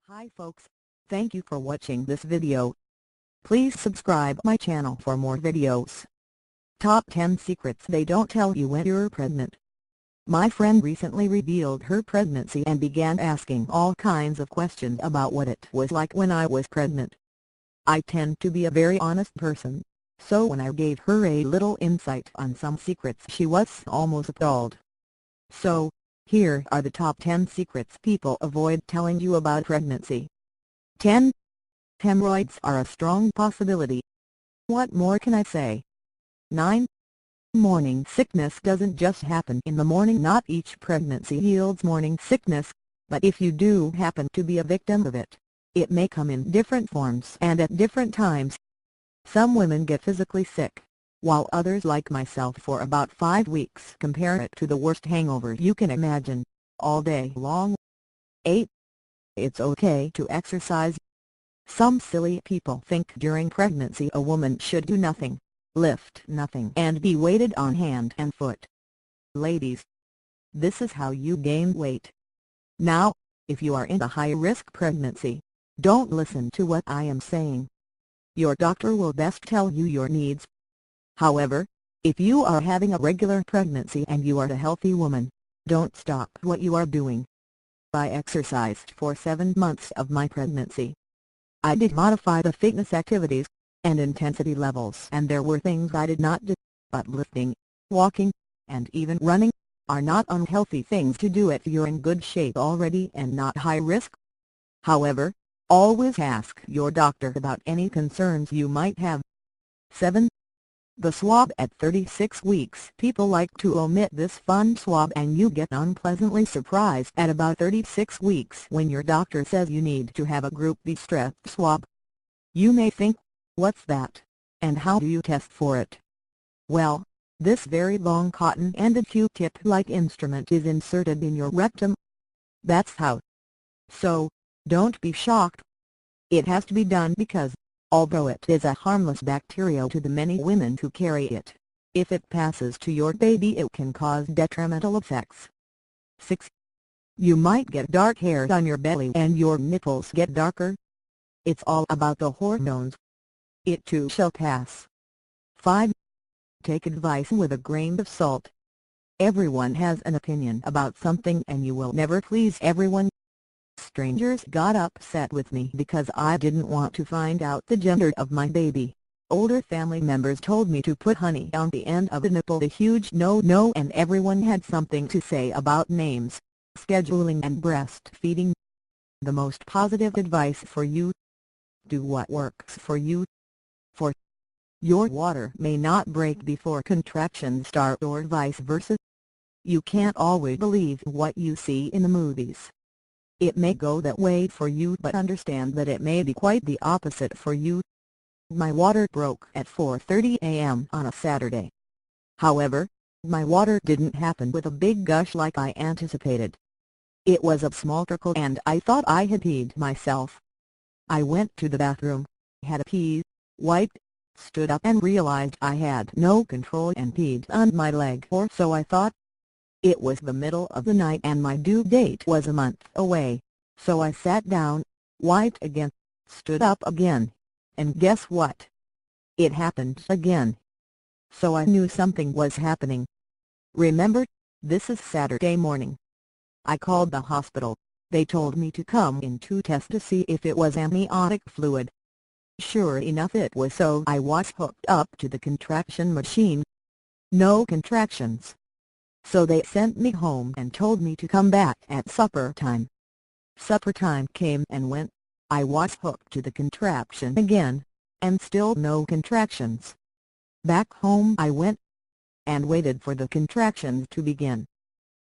Hi folks, thank you for watching this video. Please subscribe my channel for more videos. Top 10 secrets they don't tell you when you're pregnant. My friend recently revealed her pregnancy and began asking all kinds of questions about what it was like when I was pregnant. I tend to be a very honest person, so when I gave her a little insight on some secrets she was almost appalled. So, here are the top 10 secrets people avoid telling you about pregnancy. 10. Hemorrhoids are a strong possibility. What more can I say? 9. Morning sickness doesn't just happen in the morning. Not each pregnancy yields morning sickness, but if you do happen to be a victim of it, it may come in different forms and at different times. Some women get physically sick, while others like myself for about 5 weeks compare it to the worst hangover you can imagine, all day long. 8. It's okay to exercise. Some silly people think during pregnancy a woman should do nothing, lift nothing and be weighted on hand and foot. Ladies, this is how you gain weight. Now, if you are in a high-risk pregnancy, don't listen to what I am saying. Your doctor will best tell you your needs. However, if you are having a regular pregnancy and you are a healthy woman, don't stop what you are doing. I exercised for 7 months of my pregnancy. I did modify the fitness activities and intensity levels, and there were things I did not do, but lifting, walking, and even running are not unhealthy things to do if you're in good shape already and not high risk. However, always ask your doctor about any concerns you might have. 7. The swab at 36 weeks. People like to omit this fun swab and you get unpleasantly surprised at about 36 weeks when your doctor says you need to have a Group B strep swab. You may think, what's that, and how do you test for it? Well, this very long cotton-ended Q-tip-like instrument is inserted in your rectum. That's how. So, don't be shocked. It has to be done because, although it is a harmless bacteria to the many women who carry it, if it passes to your baby it can cause detrimental effects. 6. You might get dark hairs on your belly and your nipples get darker. It's all about the hormones. It too shall pass. 5. Take advice with a grain of salt. Everyone has an opinion about something and you will never please everyone. Strangers got upset with me because I didn't want to find out the gender of my baby. Older family members told me to put honey on the end of a nipple, a huge no-no, and everyone had something to say about names, scheduling and breastfeeding. The most positive advice for you: do what works for you. For your water may not break before contractions start or vice versa. You can't always believe what you see in the movies. It may go that way for you, but understand that it may be quite the opposite for you. My water broke at 4:30 a.m. on a Saturday. However, my water didn't happen with a big gush like I anticipated. It was a small trickle and I thought I had peed myself. I went to the bathroom, had a pee, wiped, stood up and realized I had no control and peed on my leg, or so I thought. It was the middle of the night and my due date was a month away, so I sat down, wiped again, stood up again, and guess what? It happened again. So I knew something was happening. Remember, this is Saturday morning. I called the hospital. They told me to come in to test to see if it was amniotic fluid. Sure enough it was, so I was hooked up to the contraction machine. No contractions. So they sent me home and told me to come back at supper time. Supper time came and went. I was hooked to the contraption again, and still no contractions. Back home I went, and waited for the contractions to begin.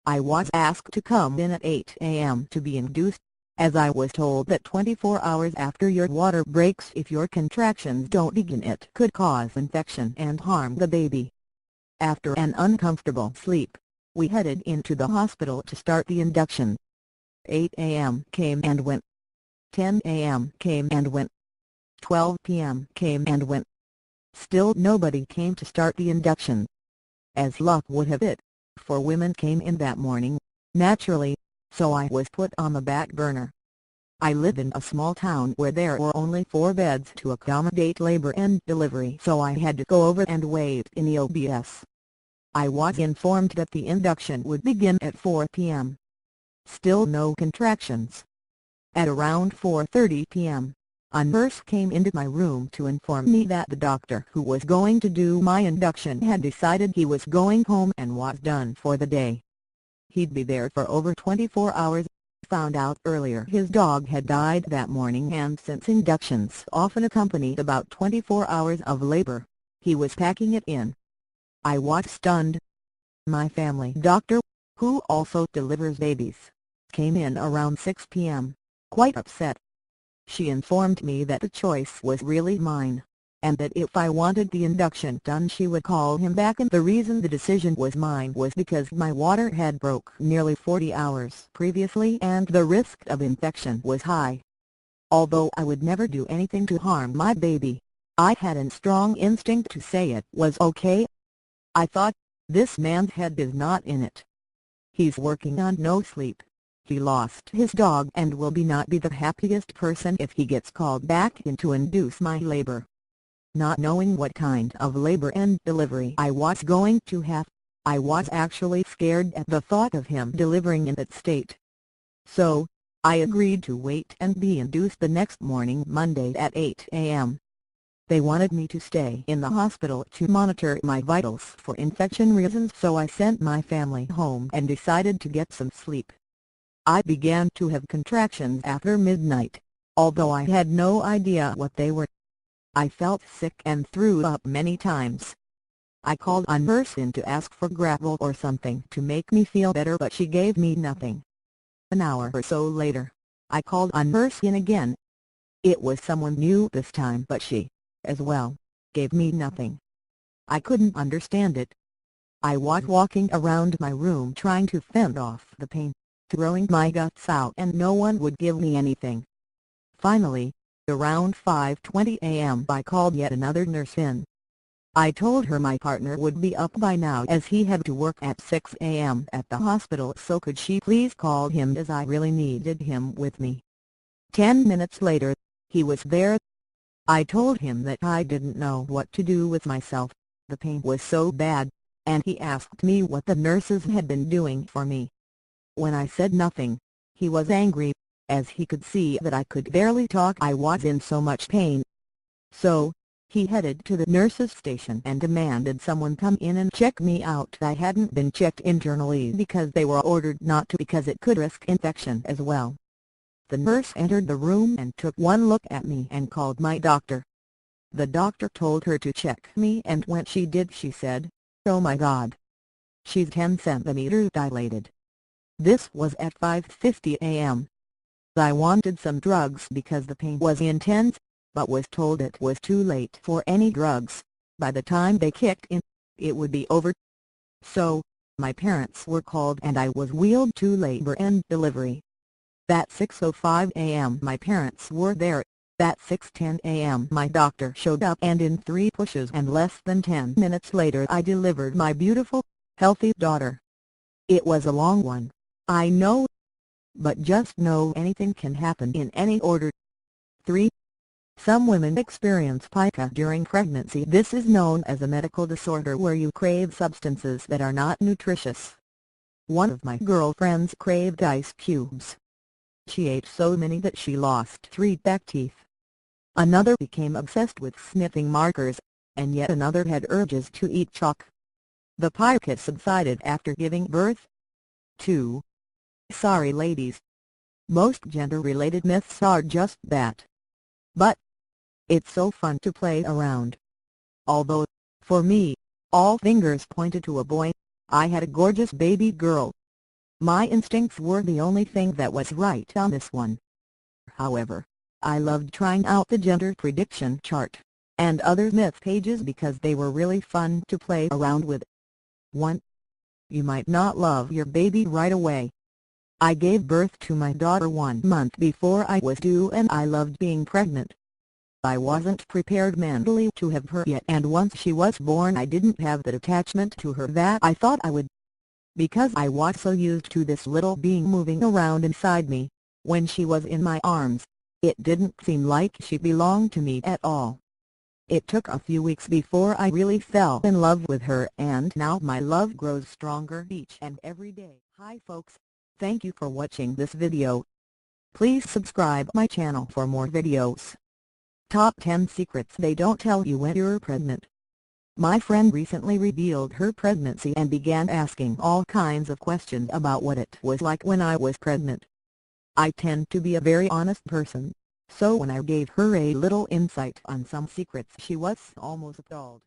I was asked to come in at 8 a.m. to be induced, as I was told that 24 hours after your water breaks, if your contractions don't begin, it could cause infection and harm the baby. After an uncomfortable sleep, we headed into the hospital to start the induction. 8 a.m. came and went. 10 a.m. came and went. 12 p.m. came and went. Still nobody came to start the induction. As luck would have it, 4 women came in that morning, naturally, so I was put on the back burner. I live in a small town where there were only 4 beds to accommodate labor and delivery, so I had to go over and wait in the OBS. I was informed that the induction would begin at 4 p.m. Still no contractions. At around 4:30 p.m., a nurse came into my room to inform me that the doctor who was going to do my induction had decided he was going home and was done for the day. He'd be there for over 24 hours. Found out earlier his dog had died that morning, and since inductions often accompanied about 24 hours of labor, he was packing it in. I was stunned. My family doctor, who also delivers babies, came in around 6 p.m., quite upset. She informed me that the choice was really mine, and that if I wanted the induction done she would call him back, and the reason the decision was mine was because my water had broke nearly 40 hours previously and the risk of infection was high. Although I would never do anything to harm my baby, I had a strong instinct to say it was okay. I thought, this man's head is not in it. He's working on no sleep. He lost his dog and will not be the happiest person if he gets called back in to induce my labor. Not knowing what kind of labor and delivery I was going to have, I was actually scared at the thought of him delivering in that state. So, I agreed to wait and be induced the next morning, Monday at 8 a.m. They wanted me to stay in the hospital to monitor my vitals for infection reasons, so I sent my family home and decided to get some sleep. I began to have contractions after midnight, although I had no idea what they were. I felt sick and threw up many times. I called a nurse in to ask for gravel or something to make me feel better, but she gave me nothing. An hour or so later, I called a nurse in again. It was someone new this time, but she, as well, gave me nothing. I couldn't understand it. I was walking around my room trying to fend off the pain, throwing my guts out, and no one would give me anything. Finally, around 5:20 a.m. I called yet another nurse in. I told her my partner would be up by now as he had to work at 6 a.m. at the hospital, so could she please call him as I really needed him with me. 10 minutes later, he was there. I told him that I didn't know what to do with myself, the pain was so bad, and he asked me what the nurses had been doing for me. When I said nothing, he was angry, as he could see that I could barely talk. I was in so much pain. So, he headed to the nurses' station and demanded someone come in and check me out. I hadn't been checked internally because they were ordered not to, because it could risk infection as well. The nurse entered the room and took one look at me and called my doctor. The doctor told her to check me, and when she did she said, "Oh my God. She's 10 centimeters dilated." This was at 5:50 a.m. I wanted some drugs because the pain was intense, but was told it was too late for any drugs. By the time they kicked in, it would be over. So, my parents were called and I was wheeled to labor and delivery. At 6:05 a.m. my parents were there. At 6:10 a.m. my doctor showed up, and in 3 pushes and less than 10 minutes later I delivered my beautiful, healthy daughter. It was a long one, I know. But just know anything can happen in any order. 3. Some women experience pica during pregnancy. This is known as a medical disorder where you crave substances that are not nutritious. One of my girlfriends craved ice cubes. She ate so many that she lost 3 back teeth. Another became obsessed with sniffing markers, and yet another had urges to eat chalk. The pica subsided after giving birth. 2. Sorry ladies. Most gender-related myths are just that. But it's so fun to play around. Although, for me, all fingers pointed to a boy, I had a gorgeous baby girl. My instincts were the only thing that was right on this one. However, I loved trying out the gender prediction chart and other myth pages because they were really fun to play around with. 1. You might not love your baby right away. I gave birth to my daughter 1 month before I was due, and I loved being pregnant. I wasn't prepared mentally to have her yet, and once she was born I didn't have that attachment to her that I thought I would. Because I was so used to this little being moving around inside me, When she was in my arms, it didn't seem like she belonged to me at all. It took a few weeks before I really fell in love with her, and now my love grows stronger each and every day. Hi folks, thank you for watching this video. Please subscribe my channel for more videos. Top 10 secrets they don't tell you when you're pregnant. My friend recently revealed her pregnancy and began asking all kinds of questions about what it was like when I was pregnant. I tend to be a very honest person, so when I gave her a little insight on some secrets, she was almost appalled.